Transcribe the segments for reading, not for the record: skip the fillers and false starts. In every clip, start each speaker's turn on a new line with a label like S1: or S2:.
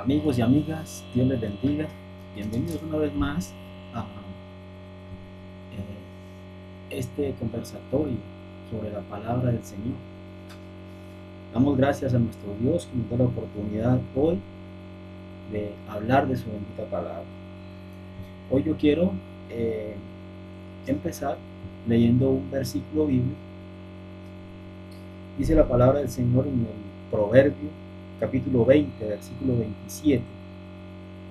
S1: Amigos y amigas, Dios les bendiga. Bienvenidos una vez más a este conversatorio sobre la palabra del Señor. Damos gracias a nuestro Dios que nos da la oportunidad hoy de hablar de su bendita palabra. Hoy yo quiero empezar leyendo un versículo bíblico. Dice la palabra del Señor en el Proverbio capítulo 20, versículo 27.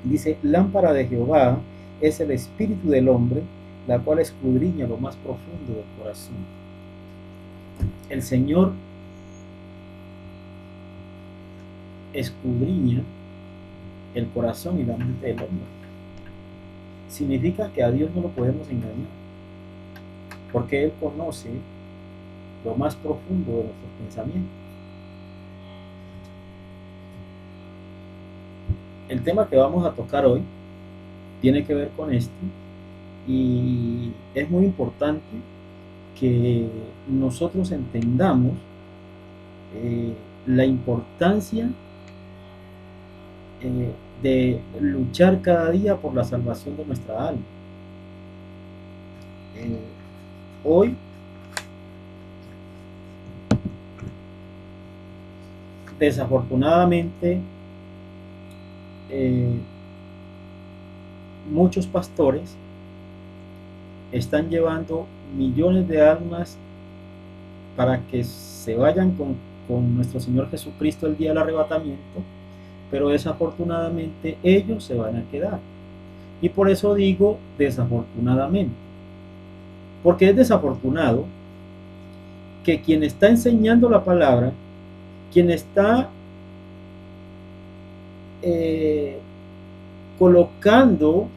S1: Dice: lámpara de Jehová es el espíritu del hombre, la cual escudriña lo más profundo del corazón. El Señor escudriña el corazón y la mente del hombre. Significa que a Dios no lo podemos engañar, porque Él conoce lo más profundo de nuestros pensamientos. El tema que vamos a tocar hoy tiene que ver con esto, y es muy importante que nosotros entendamos la importancia de luchar cada día por la salvación de nuestra alma. Hoy desafortunadamente muchos pastores están llevando millones de almas para que se vayan con nuestro Señor Jesucristo el día del arrebatamiento, pero desafortunadamente ellos se van a quedar. Y por eso digo desafortunadamente, porque es desafortunado que quien está enseñando la palabra, quien está colocando,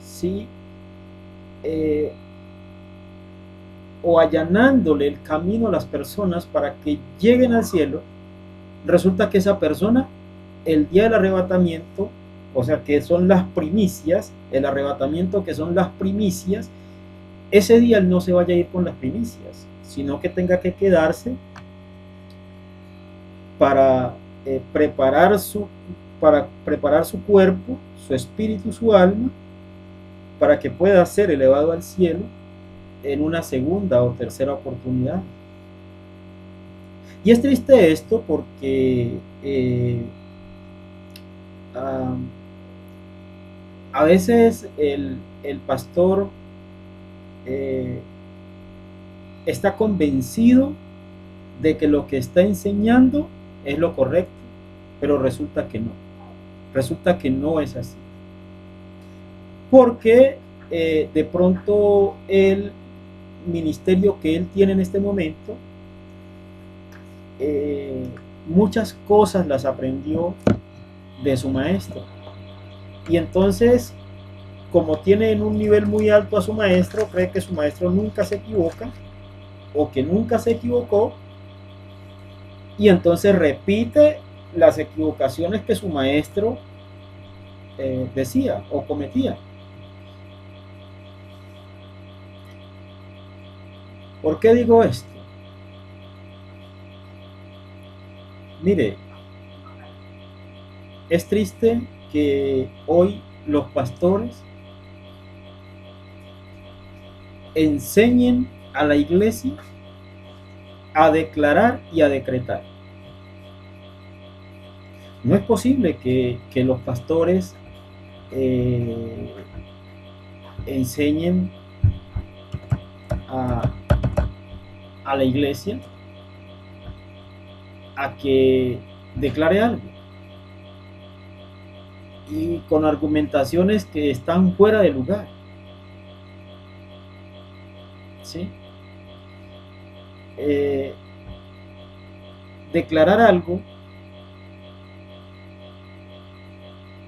S1: ¿sí? O allanándole el camino a las personas para que lleguen al cielo, resulta que esa persona, el día del arrebatamiento, o sea que son las primicias, el arrebatamiento que son las primicias, ese día él no se vaya a ir con las primicias, sino que tenga que quedarse para preparar su cuerpo, su espíritu, su alma, para que pueda ser elevado al cielo en una segunda o tercera oportunidad. Y es triste esto porque a veces el pastor está convencido de que lo que está enseñando es lo correcto, pero resulta que no es así, porque de pronto el ministerio que él tiene en este momento, muchas cosas las aprendió de su maestro, y entonces, como tiene en un nivel muy alto a su maestro, cree que su maestro nunca se equivoca o que nunca se equivocó, y entonces repite las equivocaciones que su maestro decía o cometía. ¿Por qué digo esto? Mire, es triste que hoy los pastores enseñen a la iglesia a declarar y a decretar. No es posible que los pastores enseñen a la iglesia a que declare algo, y con argumentaciones que están fuera de lugar, ¿sí? Declarar algo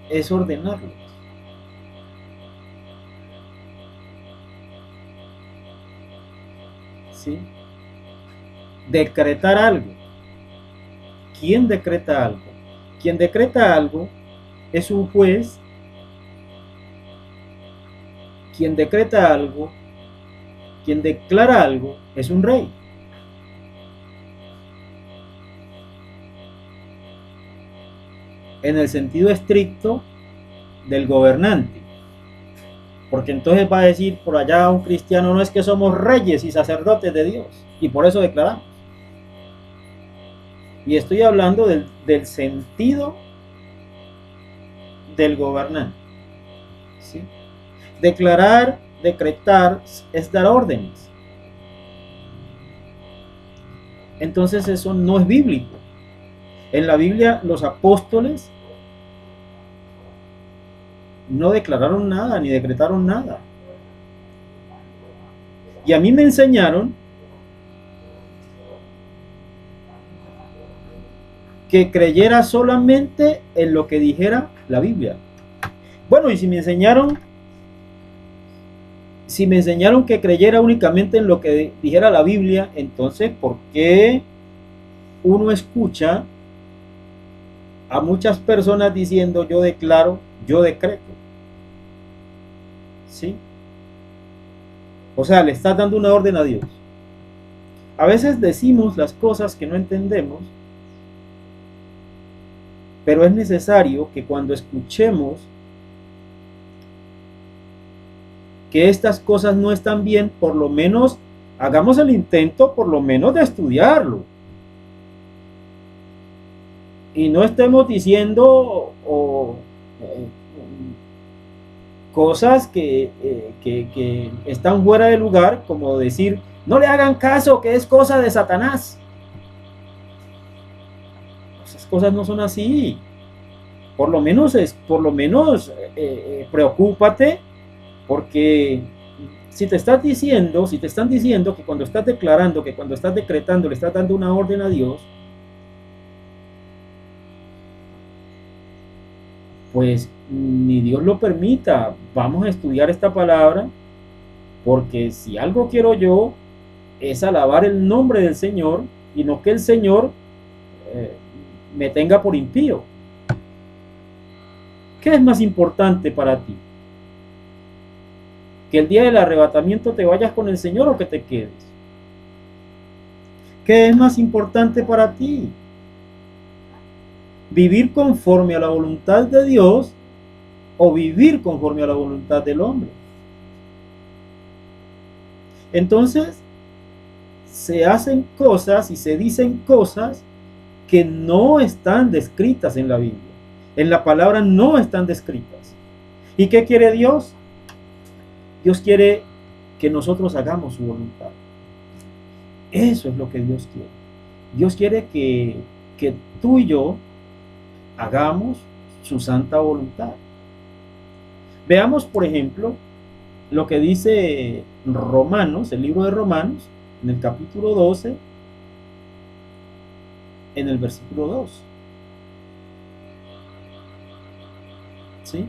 S1: es ordenarlo, ¿sí? Decretar algo. ¿Quién decreta algo? Quien decreta algo es un juez. Quien decreta algo, quien declara algo, es un rey. en el sentido estricto del gobernante. Porque entonces va a decir por allá un cristiano, no es que somos reyes y sacerdotes de Dios, y por eso declaramos. Y estoy hablando del sentido del gobernante. ¿Sí? Declarar, decretar, es dar órdenes. Entonces eso no es bíblico. En la Biblia los apóstoles no declararon nada ni decretaron nada. Y a mí me enseñaron que creyera solamente en lo que dijera la Biblia. Bueno, y si me enseñaron que creyera únicamente en lo que dijera la Biblia, entonces ¿por qué uno escucha a muchas personas diciendo yo declaro, yo decreto? ¿Sí? O sea, le estás dando una orden a Dios. A veces decimos las cosas que no entendemos, pero es necesario que cuando escuchemos que estas cosas no están bien, por lo menos hagamos el intento, por lo menos de estudiarlo. Y no estemos diciendo cosas que están fuera de lugar, como decir, no le hagan caso, que es cosa de Satanás. Esas cosas no son así. Por lo menos preocúpate, porque si te están diciendo que cuando estás declarando, que cuando estás decretando, le estás dando una orden a Dios, pues ni Dios lo permita. Vamos a estudiar esta palabra, porque si algo quiero yo es alabar el nombre del Señor y no que el Señor me tenga por impío. ¿Qué es más importante para ti? ¿Que el día del arrebatamiento te vayas con el Señor o que te quedes? ¿Qué es más importante para ti? ¿Vivir conforme a la voluntad de Dios o vivir conforme a la voluntad del hombre? Entonces, se hacen cosas y se dicen cosas que no están descritas en la Biblia. En la palabra no están descritas. ¿Y qué quiere Dios? Dios quiere que nosotros hagamos su voluntad. Eso es lo que Dios quiere. Dios quiere que tú y yo hagamos su santa voluntad. Veamos, por ejemplo, lo que dice Romanos, el libro de Romanos, en el capítulo 12, en el versículo 2. ¿Sí?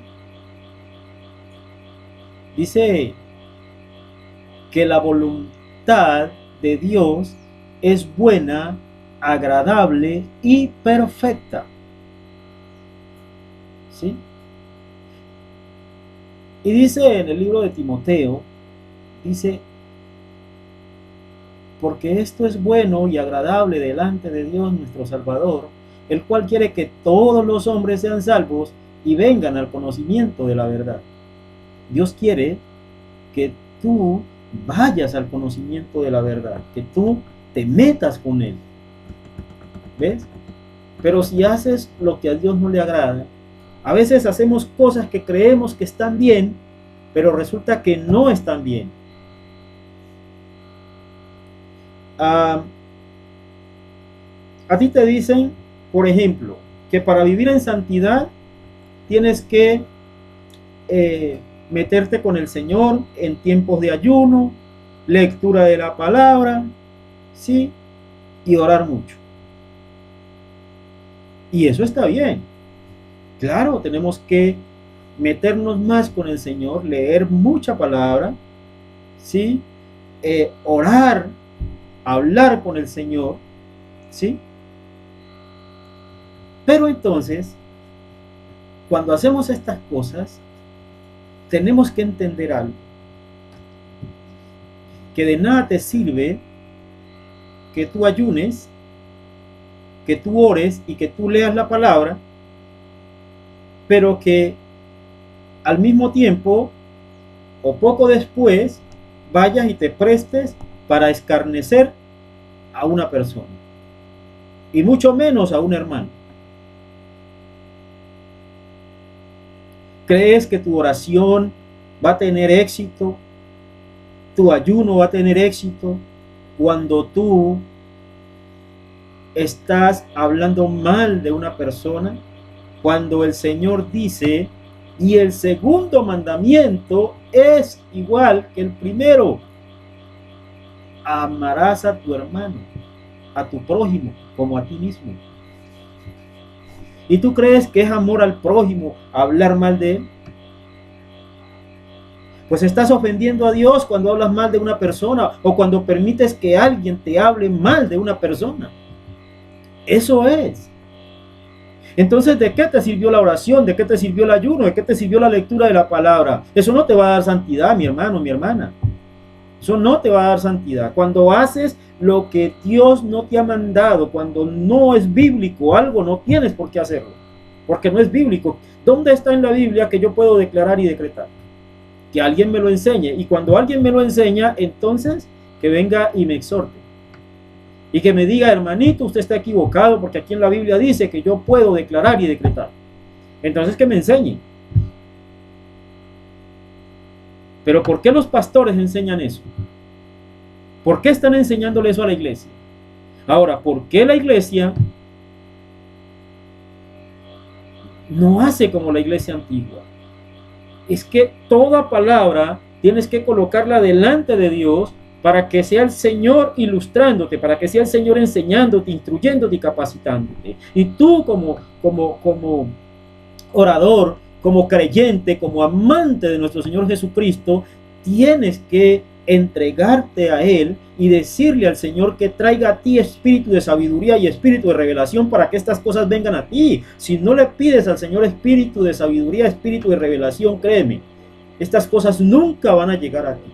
S1: Dice que la voluntad de Dios es buena, agradable y perfecta. ¿Sí? Y dice en el libro de Timoteo, dice, porque esto es bueno y agradable delante de Dios nuestro Salvador, el cual quiere que todos los hombres sean salvos y vengan al conocimiento de la verdad. Dios quiere que tú vayas al conocimiento de la verdad, que tú te metas con Él. ¿Ves? Pero si haces lo que a Dios no le agrada, a veces hacemos cosas que creemos que están bien, pero resulta que no están bien. A ti te dicen, por ejemplo, que para vivir en santidad tienes que meterte con el Señor en tiempos de ayuno, lectura de la palabra, ¿sí? Y orar mucho. Y eso está bien. Claro, tenemos que meternos más con el Señor, leer mucha palabra, ¿sí? Orar, hablar con el Señor, ¿sí? Pero entonces, cuando hacemos estas cosas, tenemos que entender algo, que de nada te sirve que tú ayunes, que tú ores y que tú leas la palabra pero que al mismo tiempo o poco después vayas y te prestes para escarnecer a una persona, y mucho menos a un hermano. ¿Crees que tu oración va a tener éxito? ¿Tu ayuno va a tener éxito cuando tú estás hablando mal de una persona? Cuando el Señor dice, y el segundo mandamiento es igual que el primero: amarás a tu hermano, a tu prójimo, como a ti mismo. ¿Y tú crees que es amor al prójimo hablar mal de él? Pues estás ofendiendo a Dios cuando hablas mal de una persona, o cuando permites que alguien te hable mal de una persona. Eso es. Entonces, ¿de qué te sirvió la oración? ¿De qué te sirvió el ayuno? ¿De qué te sirvió la lectura de la palabra? Eso no te va a dar santidad, mi hermano, mi hermana. Eso no te va a dar santidad. Cuando haces lo que Dios no te ha mandado, cuando no es bíblico algo, no tienes por qué hacerlo, porque no es bíblico. ¿Dónde está en la Biblia que yo puedo declarar y decretar? Que alguien me lo enseñe, y cuando alguien me lo enseña, entonces que venga y me exhorte, y que me diga: hermanito, usted está equivocado, porque aquí en la Biblia dice que yo puedo declarar y decretar. Entonces que me enseñe. Pero ¿por qué los pastores enseñan eso? ¿Por qué están enseñándole eso a la iglesia? Ahora, ¿por qué la iglesia no hace como la iglesia antigua? Es que toda palabra tienes que colocarla delante de Dios para que sea el Señor ilustrándote, para que sea el Señor enseñándote, instruyéndote y capacitándote. Y tú como orador, como creyente, como amante de nuestro Señor Jesucristo, tienes que entregarte a Él y decirle al Señor que traiga a ti espíritu de sabiduría y espíritu de revelación para que estas cosas vengan a ti. Si no le pides al Señor espíritu de sabiduría, espíritu de revelación, créeme, estas cosas nunca van a llegar a ti.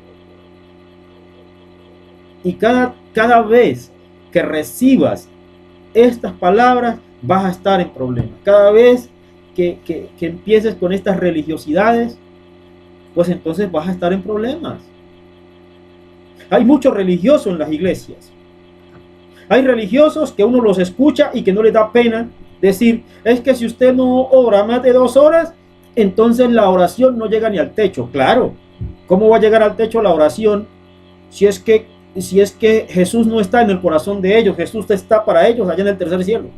S1: Y cada vez que recibas estas palabras, vas a estar en problemas. Cada vez que empieces con estas religiosidades, pues entonces vas a estar en problemas. Hay muchos religiosos en las iglesias. Hay religiosos que uno los escucha y que no les da pena decir: es que si usted no ora más de 2 horas, entonces la oración no llega ni al techo. Claro, ¿cómo va a llegar al techo la oración si es que Jesús no está en el corazón de ellos? Jesús está para ellos allá en el tercer cielo.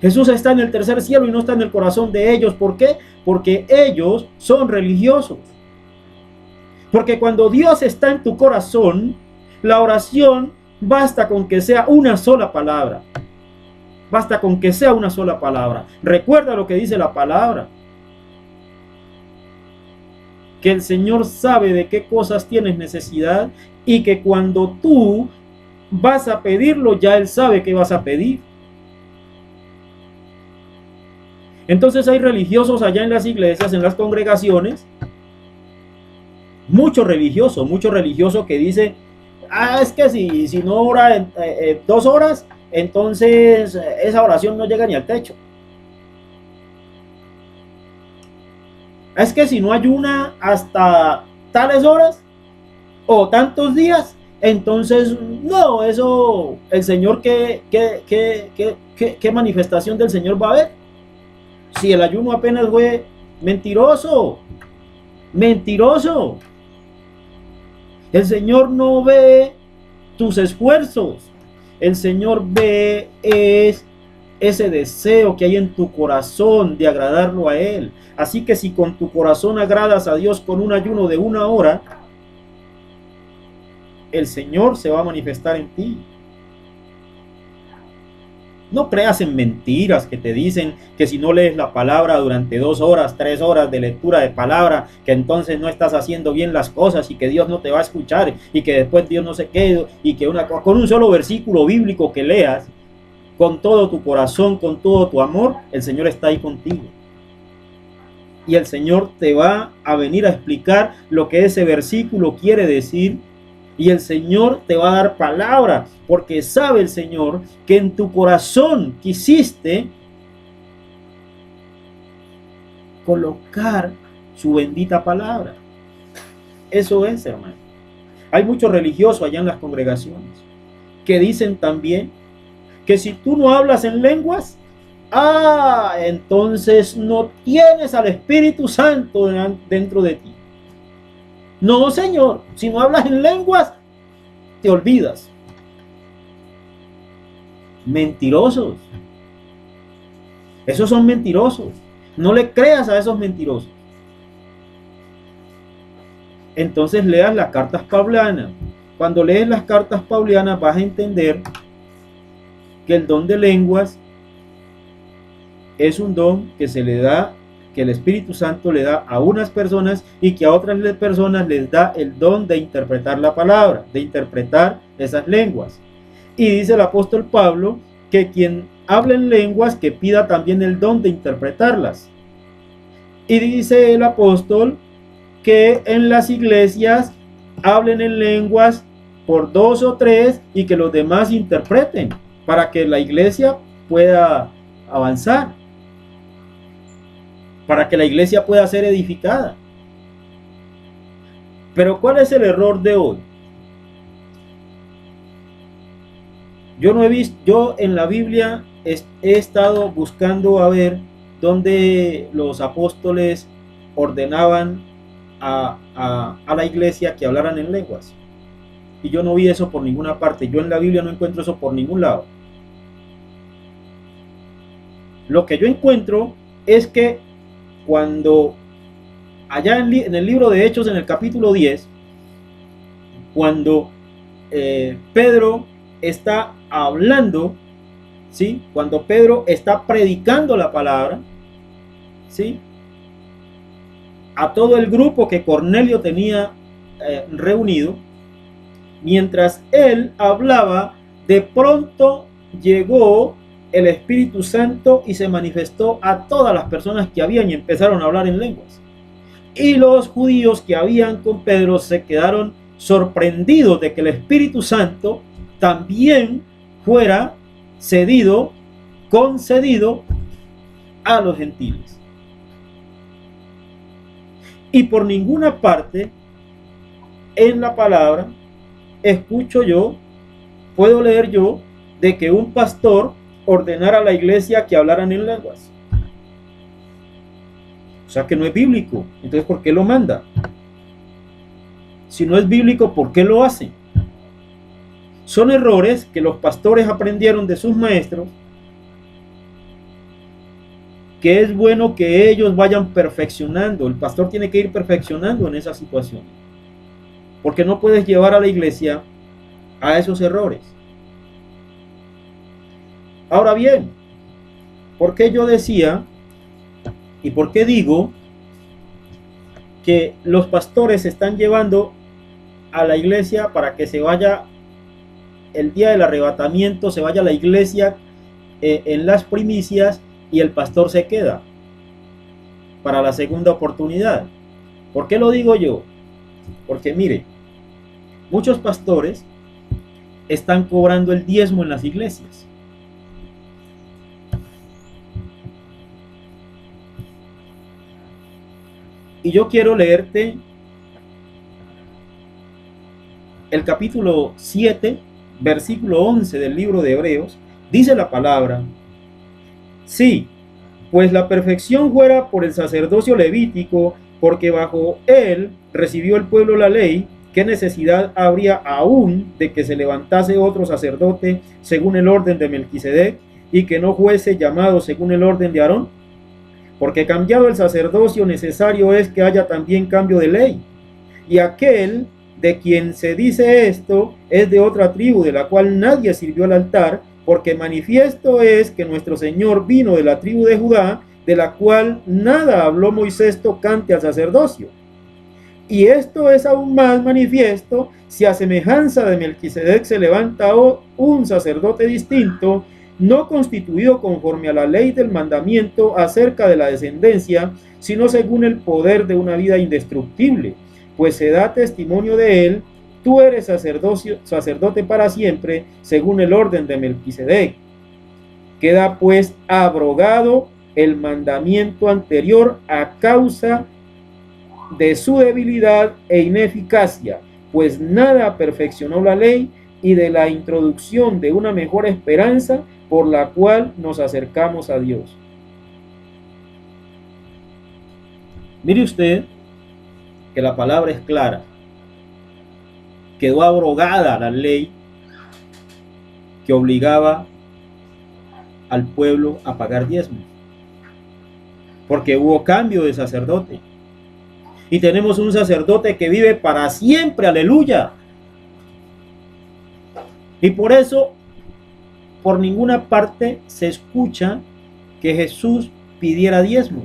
S1: Jesús está en el tercer cielo y no está en el corazón de ellos. ¿Por qué? Porque ellos son religiosos. Porque cuando Dios está en tu corazón, la oración basta con que sea una sola palabra. Basta con que sea una sola palabra. Recuerda lo que dice la palabra: que el Señor sabe de qué cosas tienes necesidad, y que cuando tú vas a pedirlo, ya Él sabe qué vas a pedir. Entonces hay religiosos allá en las iglesias, en las congregaciones, mucho religioso que dice: es que si no ora en 2 horas, entonces esa oración no llega ni al techo. Es que si no ayuna hasta tales horas o tantos días, entonces no, eso el Señor, ¿qué manifestación del Señor va a haber? Si el ayuno apenas fue mentiroso. El Señor no ve tus esfuerzos. El Señor ve ese deseo que hay en tu corazón de agradarlo a Él. Así que si con tu corazón agradas a Dios con un ayuno de 1 hora, el Señor se va a manifestar en ti. No creas en mentiras que te dicen que si no lees la palabra durante 2 horas, 3 horas de lectura de palabra, que entonces no estás haciendo bien las cosas y que Dios no te va a escuchar y que después Dios no se quede, y que con un solo versículo bíblico que leas con todo tu corazón, con todo tu amor, el Señor está ahí contigo. Y el Señor te va a venir a explicar lo que ese versículo quiere decir. Y el Señor te va a dar palabra, porque sabe el Señor que en tu corazón quisiste colocar su bendita palabra. Eso es, hermano. Hay muchos religiosos allá en las congregaciones que dicen también que si tú no hablas en lenguas, entonces no tienes al Espíritu Santo dentro de ti. No, Señor, si no hablas en lenguas, te olvidas. Mentirosos. Esos son mentirosos. No le creas a esos mentirosos. Entonces leas las cartas paulianas. Cuando lees las cartas paulianas vas a entender que el don de lenguas es un don que se le da, que el Espíritu Santo le da a unas personas y que a otras personas les da el don de interpretar la palabra, de interpretar esas lenguas. Y dice el apóstol Pablo que quien habla en lenguas que pida también el don de interpretarlas. Y dice el apóstol que en las iglesias hablen en lenguas por 2 o 3 y que los demás interpreten para que la iglesia pueda avanzar, para que la iglesia pueda ser edificada. Pero ¿cuál es el error de hoy? Yo no he visto, yo en la Biblia he estado buscando a ver dónde los apóstoles ordenaban a la iglesia que hablaran en lenguas. Y yo no vi eso por ninguna parte. Yo en la Biblia no encuentro eso por ningún lado. Lo que yo encuentro es que cuando allá en el libro de Hechos, en el capítulo 10, cuando Pedro está hablando, ¿sí? Cuando Pedro está predicando la palabra, ¿sí? A todo el grupo que Cornelio tenía reunido, mientras él hablaba, de pronto llegó el Espíritu Santo y se manifestó a todas las personas que habían y empezaron a hablar en lenguas. Y los judíos que habían con Pedro se quedaron sorprendidos de que el Espíritu Santo también fuera concedido a los gentiles. Y por ninguna parte en la palabra puedo leer yo de que un pastor ordenara a la iglesia que hablaran en lenguas. O sea que no es bíblico. Entonces, ¿por qué lo manda? Si no es bíblico, ¿por qué lo hace? Son errores que los pastores aprendieron de sus maestros, que es bueno que ellos vayan perfeccionando. El pastor tiene que ir perfeccionando en esa situación, porque no puedes llevar a la iglesia a esos errores. Ahora bien, ¿por qué yo decía y por qué digo que los pastores están llevando a la iglesia para que se vaya el día del arrebatamiento, se vaya a la iglesia en las primicias y el pastor se queda para la segunda oportunidad? ¿Por qué lo digo yo? Porque mire, muchos pastores están cobrando el diezmo en las iglesias. Y yo quiero leerte el capítulo 7, versículo 11 del libro de Hebreos. Dice la palabra: sí, pues la perfección fuera por el sacerdocio levítico, porque bajo él recibió el pueblo la ley. ¿Qué necesidad habría aún de que se levantase otro sacerdote según el orden de Melquisedec y que no fuese llamado según el orden de Aarón? Porque cambiado el sacerdocio, necesario es que haya también cambio de ley. Y aquel de quien se dice esto es de otra tribu, de la cual nadie sirvió al altar, porque manifiesto es que nuestro Señor vino de la tribu de Judá, de la cual nada habló Moisés tocante al sacerdocio. Y esto es aún más manifiesto si a semejanza de Melquisedec se levanta un sacerdote distinto, no constituido conforme a la ley del mandamiento acerca de la descendencia, sino según el poder de una vida indestructible, pues se da testimonio de él: tú eres sacerdote para siempre, según el orden de Melquisedec. Queda pues abrogado el mandamiento anterior a causa de su debilidad e ineficacia, pues nada perfeccionó la ley, y de la introducción de una mejor esperanza por la cual nos acercamos a Dios. Mire usted que la palabra es clara. Quedó abrogada la ley que obligaba al pueblo a pagar diezmos, porque hubo cambio de sacerdote. Y tenemos un sacerdote que vive para siempre, aleluya. Y por eso, por ninguna parte se escucha que Jesús pidiera diezmos.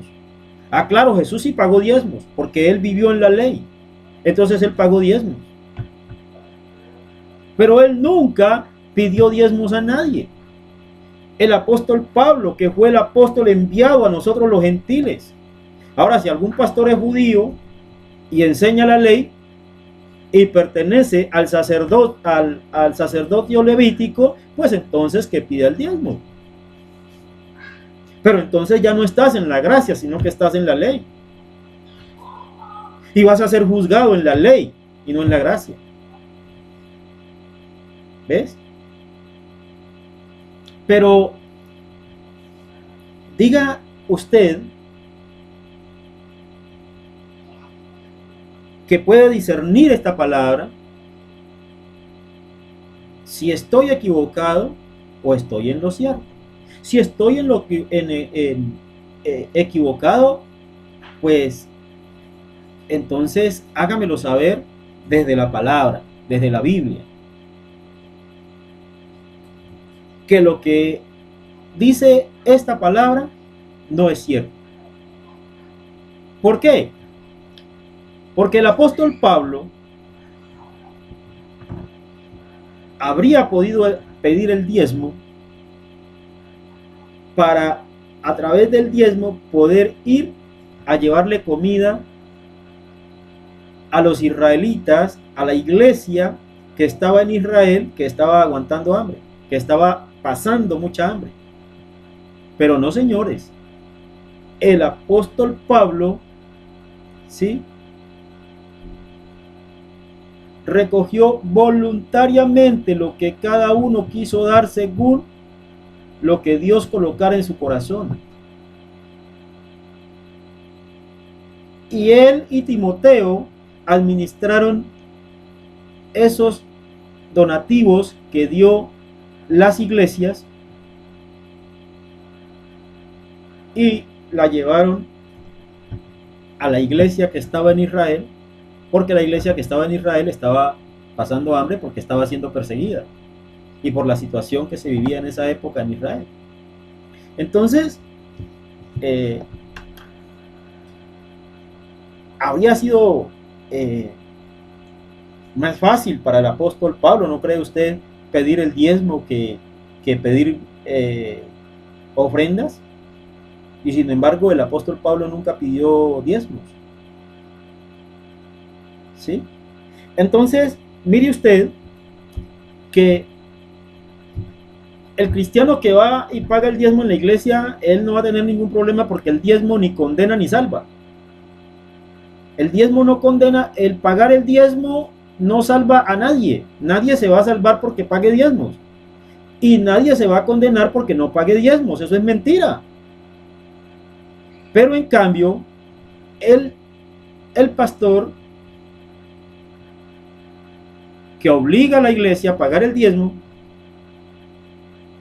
S1: Ah, claro, Jesús sí pagó diezmos, porque él vivió en la ley. Entonces él pagó diezmos. Pero él nunca pidió diezmos a nadie. El apóstol Pablo, que fue el apóstol enviado a nosotros los gentiles. Ahora, si algún pastor es judío y enseña la ley y pertenece al sacerdocio levítico, pues entonces que pida el diezmo. Pero entonces ya no estás en la gracia, sino que estás en la ley. Y vas a ser juzgado en la ley y no en la gracia. ¿Ves? Pero diga usted que puede discernir esta palabra si estoy equivocado o estoy en lo cierto. Si estoy en lo que equivocado, pues entonces hágamelo saber desde la palabra, desde la Biblia, que lo que dice esta palabra no es cierto. ¿Por qué? Porque el apóstol Pablo habría podido pedir el diezmo para, a través del diezmo, poder ir a llevarle comida a los israelitas, a la iglesia que estaba en Israel, que estaba aguantando hambre, que estaba pasando mucha hambre. Pero no, señores, el apóstol Pablo, ¿sí?, recogió voluntariamente lo que cada uno quiso dar según lo que Dios colocara en su corazón. Y él y Timoteo administraron esos donativos que dio las iglesias y la llevaron a la iglesia que estaba en Israel, porque la iglesia que estaba en Israel estaba pasando hambre porque estaba siendo perseguida y por la situación que se vivía en esa época en Israel. Entonces, habría sido más fácil para el apóstol Pablo, ¿no cree usted?, pedir el diezmo que pedir ofrendas. Y sin embargo, el apóstol Pablo nunca pidió diezmos, ¿sí? Entonces, mire usted que el cristiano que va y paga el diezmo en la iglesia, él no va a tener ningún problema, porque el diezmo ni condena ni salva. El diezmo no condena, el pagar el diezmo no salva a nadie. Nadie se va a salvar porque pague diezmos. Y nadie se va a condenar porque no pague diezmos. Eso es mentira. Pero en cambio, el pastor que obliga a la iglesia a pagar el diezmo,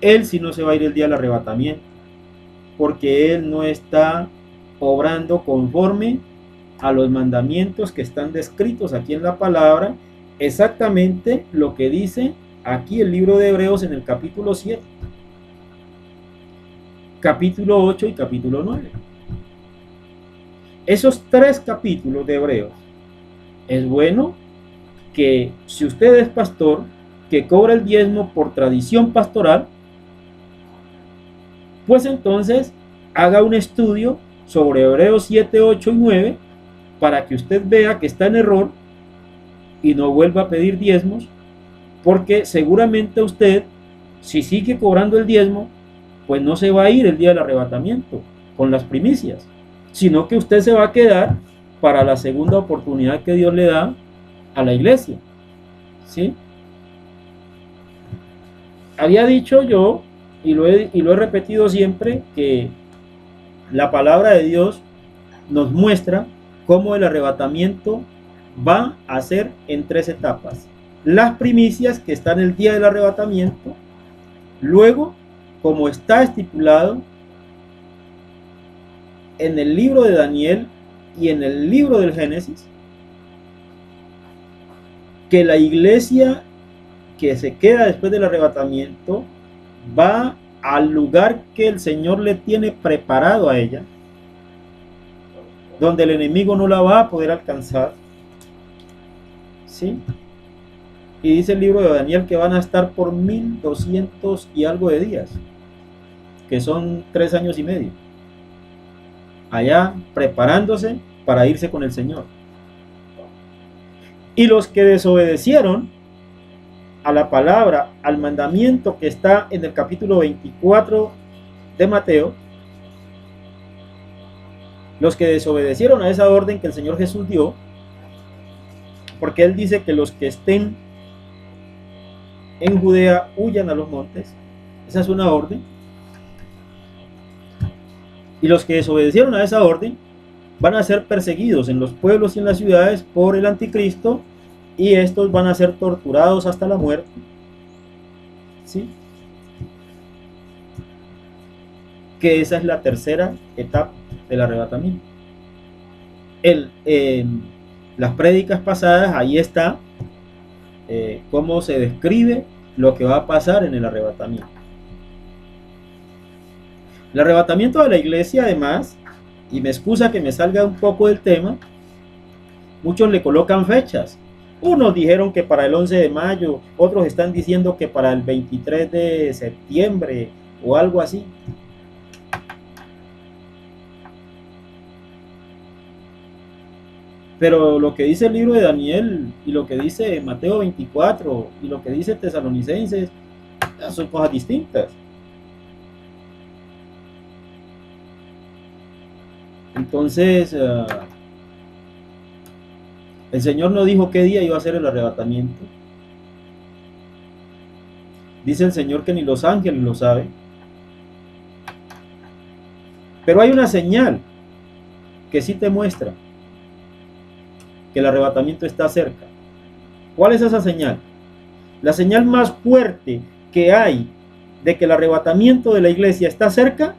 S1: él sí no se va a ir el día del arrebatamiento, porque él no está obrando conforme a los mandamientos que están descritos aquí en la palabra, exactamente lo que dice aquí el libro de Hebreos en el capítulo 7, capítulo 8 y capítulo 9. Esos 3 capítulos de Hebreos, es bueno que, si usted es pastor, que cobra el diezmo por tradición pastoral, pues entonces haga un estudio sobre Hebreos 7, 8 y 9, para que usted vea que está en error y no vuelva a pedir diezmos, porque seguramente usted, si sigue cobrando el diezmo, pues no se va a ir el día del arrebatamiento, con las primicias, sino que usted se va a quedar para la segunda oportunidad que Dios le da a la iglesia, ¿sí? Había dicho yo, y lo he repetido siempre, que la palabra de Dios nos muestra cómo el arrebatamiento va a ser en 3 etapas. Las primicias, que están el día del arrebatamiento, luego, como está estipulado en el libro de Daniel y en el libro del Génesis, que la iglesia que se queda después del arrebatamiento va al lugar que el Señor le tiene preparado a ella, donde el enemigo no la va a poder alcanzar, ¿sí? Y dice el libro de Daniel que van a estar por 1200 y algo de días, que son 3 años y medio, allá preparándose para irse con el Señor. Y los que desobedecieron a la palabra, al mandamiento que está en el capítulo 24 de Mateo, los que desobedecieron a esa orden que el Señor Jesús dio, porque Él dice que los que estén en Judea huyan a los montes, esa es una orden, y los que desobedecieron a esa orden van a ser perseguidos en los pueblos y en las ciudades por el anticristo, y estos van a ser torturados hasta la muerte, ¿sí? Que esa es la tercera etapa del arrebatamiento. Las prédicas pasadas, ahí está cómo se describe lo que va a pasar en el arrebatamiento. El arrebatamiento de la iglesia, además, y me excusa que me salga un poco del tema, muchos le colocan fechas. Unos dijeron que para el 11 de mayo, otros están diciendo que para el 23 de septiembre o algo así. Pero lo que dice el libro de Daniel y lo que dice Mateo 24 y lo que dice Tesalonicenses son cosas distintas. Entonces, el Señor no dijo qué día iba a ser el arrebatamiento. Dice el Señor que ni los ángeles lo saben. Pero hay una señal que sí te muestra que el arrebatamiento está cerca. ¿Cuál es esa señal? La señal más fuerte que hay de que el arrebatamiento de la iglesia está cerca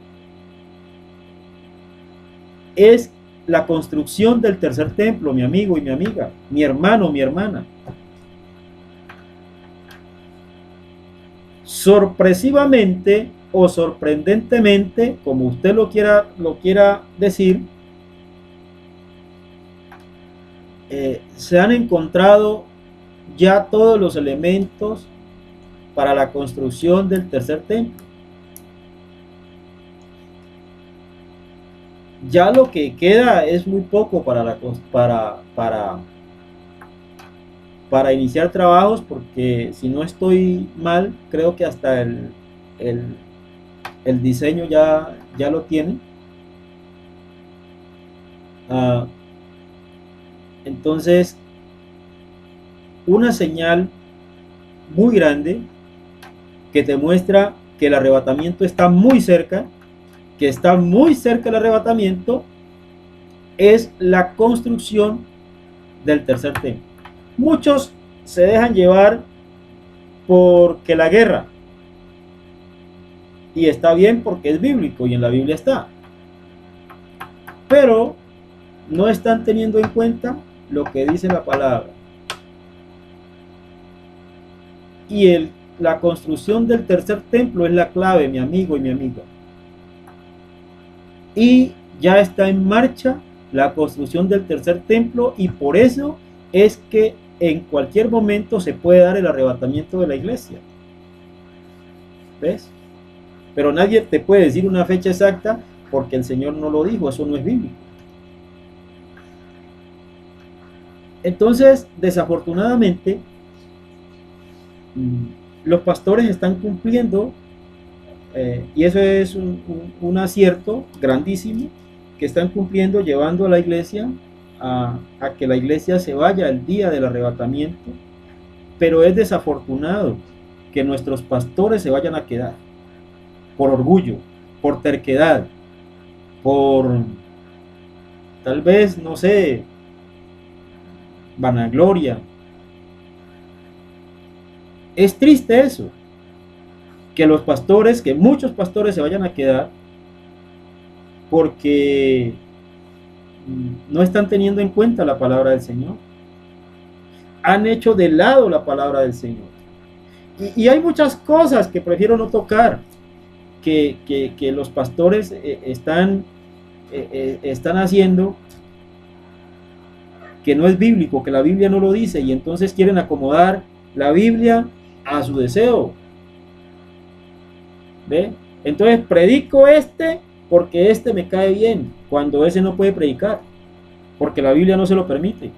S1: es la construcción del tercer templo, mi amigo y mi amiga, mi hermano, mi hermana. Sorpresivamente o sorprendentemente, como usted lo quiera decir, se han encontrado ya todos los elementos para la construcción del tercer templo. Ya lo que queda es muy poco para iniciar trabajos, porque si no estoy mal, creo que hasta el diseño ya lo tienen. Entonces, una señal muy grande que te muestra que el arrebatamiento está muy cerca, que está muy cerca el arrebatamiento, es la construcción del tercer templo. Muchos se dejan llevar porque la guerra, y está bien porque es bíblico y en la Biblia está, pero no están teniendo en cuenta lo que dice la palabra. Y la construcción del tercer templo es la clave, mi amigo y mi amiga. Y ya está en marcha la construcción del tercer templo, y por eso es que en cualquier momento se puede dar el arrebatamiento de la iglesia. ¿Ves? Pero nadie te puede decir una fecha exacta porque el Señor no lo dijo, eso no es bíblico. Entonces, desafortunadamente, los pastores están cumpliendo y eso es un acierto grandísimo que están cumpliendo, llevando a la iglesia a que la iglesia se vaya el día del arrebatamiento, pero es desafortunado que nuestros pastores se vayan a quedar por orgullo, por terquedad, por tal vez, no sé, vanagloria. Es triste eso, que los pastores, que muchos pastores se vayan a quedar porque no están teniendo en cuenta la palabra del Señor. Han hecho de lado la palabra del Señor. Y hay muchas cosas que prefiero no tocar, que los pastores están haciendo, que no es bíblico, que la Biblia no lo dice, y entonces quieren acomodar la Biblia a su deseo. ¿Ve? Entonces predico porque me cae bien, cuando ese no puede predicar, porque la Biblia no se lo permite.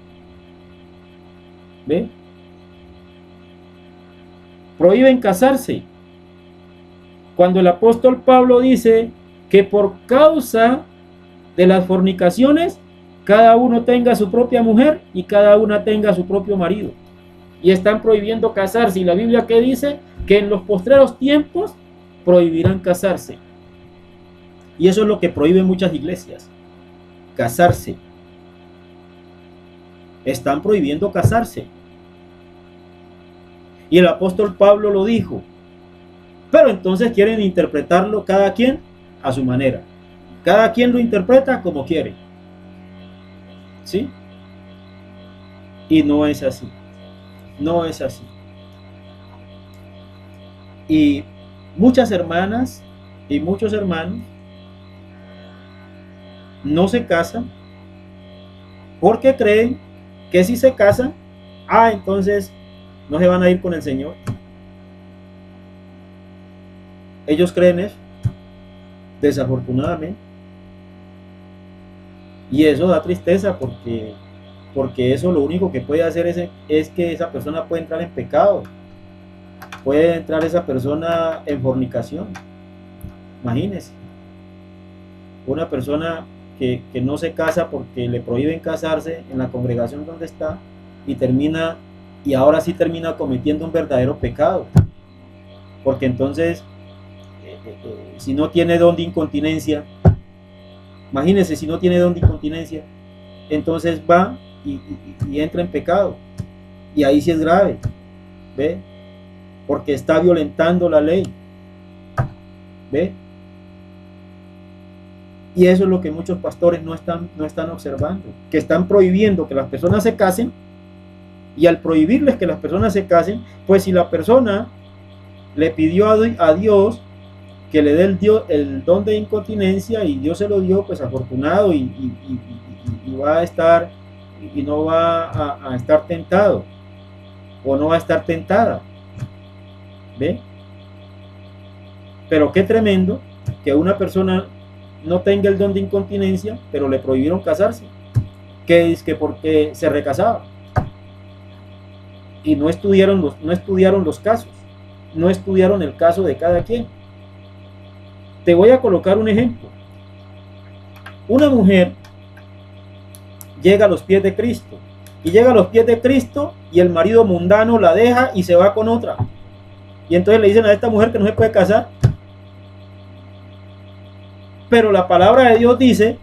S1: ¿Ve? Prohíben casarse, cuando el apóstol Pablo dice que por causa de las fornicaciones cada uno tenga su propia mujer y cada una tenga su propio marido, y están prohibiendo casarse. Y la Biblia, ¿qué dice? Que en los postreros tiempos prohibirán casarse. Y eso es lo que prohíben muchas iglesias: casarse. Están prohibiendo casarse. Y el apóstol Pablo lo dijo, pero entonces quieren interpretarlo cada quien a su manera. Cada quien lo interpreta como quiere, ¿sí? Y no es así. No es así. Y muchas hermanas y muchos hermanos no se casan porque creen que si se casan, entonces no se van a ir con el Señor. Ellos creen eso, desafortunadamente. Y eso da tristeza, porque eso lo único que puede hacer es que esa persona puede entrar en pecado. Puede entrar esa persona en fornicación. Imagínense. Una persona que no se casa porque le prohíben casarse en la congregación donde está, y ahora sí termina cometiendo un verdadero pecado. Porque entonces, si no tiene don de incontinencia, imagínense, si no tiene don de incontinencia, entonces va y entra en pecado. Y ahí sí es grave, ¿ve? Porque está violentando la ley, ¿ve? Y eso es lo que muchos pastores no están observando, que están prohibiendo que las personas se casen, y al prohibirles que las personas se casen, pues si la persona le pidió a Dios que le dé el don de incontinencia y Dios se lo dio, pues afortunado, y va a estar, y no va a estar tentado, o no va a estar tentada, ¿ve? Pero qué tremendo que una persona no tenga el don de incontinencia, pero le prohibieron casarse, que es que porque se recasaba, y no estudiaron los casos, no estudiaron el caso de cada quien. Te voy a colocar un ejemplo. Una mujer llega a los pies de Cristo, y el marido mundano la deja y se va con otra, y entonces le dicen a esta mujer que no se puede casar. Pero la palabra de Dios dice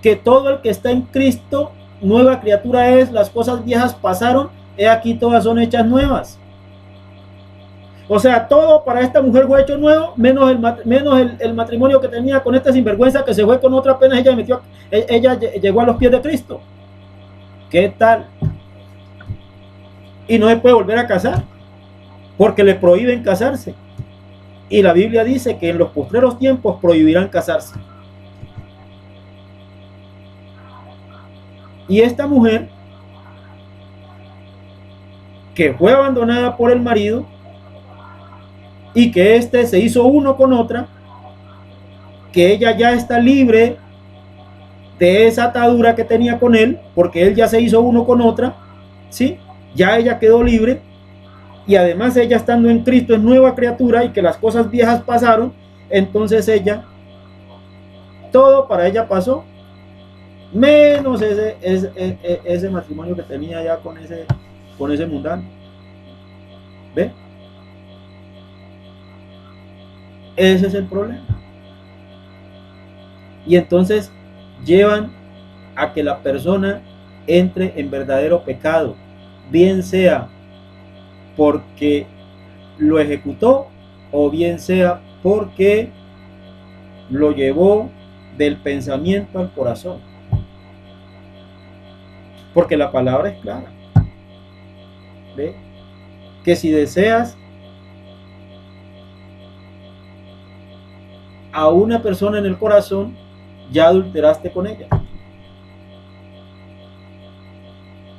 S1: que todo el que está en Cristo, nueva criatura es, las cosas viejas pasaron, he aquí todas son hechas nuevas. O sea, todo para esta mujer fue hecho nuevo, menos el matrimonio que tenía con esta sinvergüenza que se fue con otra, apenas ella llegó a los pies de Cristo. ¿Qué tal? Y no se puede volver a casar, porque le prohíben casarse. Y la Biblia dice que en los postreros tiempos prohibirán casarse. Y esta mujer, que fue abandonada por el marido, y que éste se hizo uno con otra, que ella ya está libre de esa atadura que tenía con él, porque él ya se hizo uno con otra, ¿sí? Ya ella quedó libre. y además ella estando en Cristo es nueva criatura y que las cosas viejas pasaron, entonces ella, todo para ella pasó, menos ese matrimonio que tenía ya con ese mundano. ¿Ve? Ese es el problema. Y entonces llevan a que la persona entre en verdadero pecado, bien sea porque lo ejecutó o bien sea porque lo llevó del pensamiento al corazón. Porque la palabra es clara. ¿Ve? Que si deseas a una persona en el corazón, ya adulteraste con ella.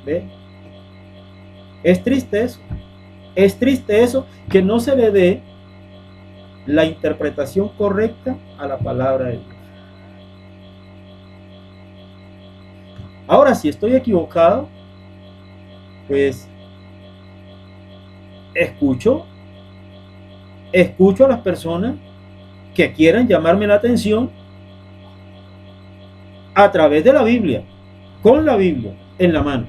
S1: ¿Ve? Es triste eso. Es triste eso, que no se le dé la interpretación correcta a la palabra de Dios. Ahora, si estoy equivocado, pues escucho a las personas que quieran llamarme la atención a través de la Biblia, con la Biblia en la mano,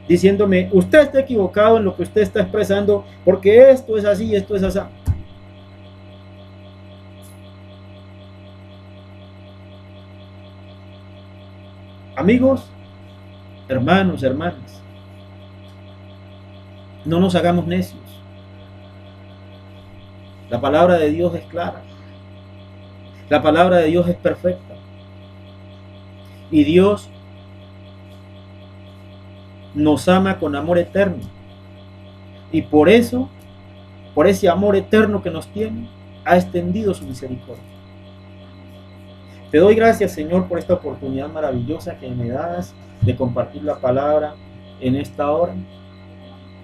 S1: diciéndome, usted está equivocado en lo que usted está expresando, porque esto es así, esto es así. Amigos, hermanos, hermanas, no nos hagamos necios. La palabra de Dios es clara. La palabra de Dios es perfecta. Y Dios nos ama con amor eterno. Y por eso, por ese amor eterno que nos tiene, ha extendido su misericordia. Te doy gracias, Señor, por esta oportunidad maravillosa que me das de compartir la palabra en esta hora.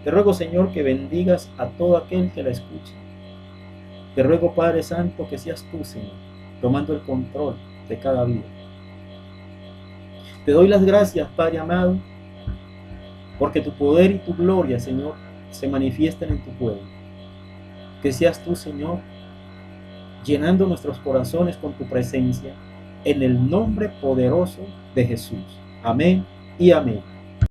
S1: Te ruego, Señor, que bendigas a todo aquel que la escuche. Te ruego, Padre Santo, que seas tú, Señor, tomando el control de cada vida. Te doy las gracias, Padre amado, porque tu poder y tu gloria, Señor, se manifiesten en tu pueblo. Que seas tú, Señor, llenando nuestros corazones con tu presencia, en el nombre poderoso de Jesús. Amén y amén.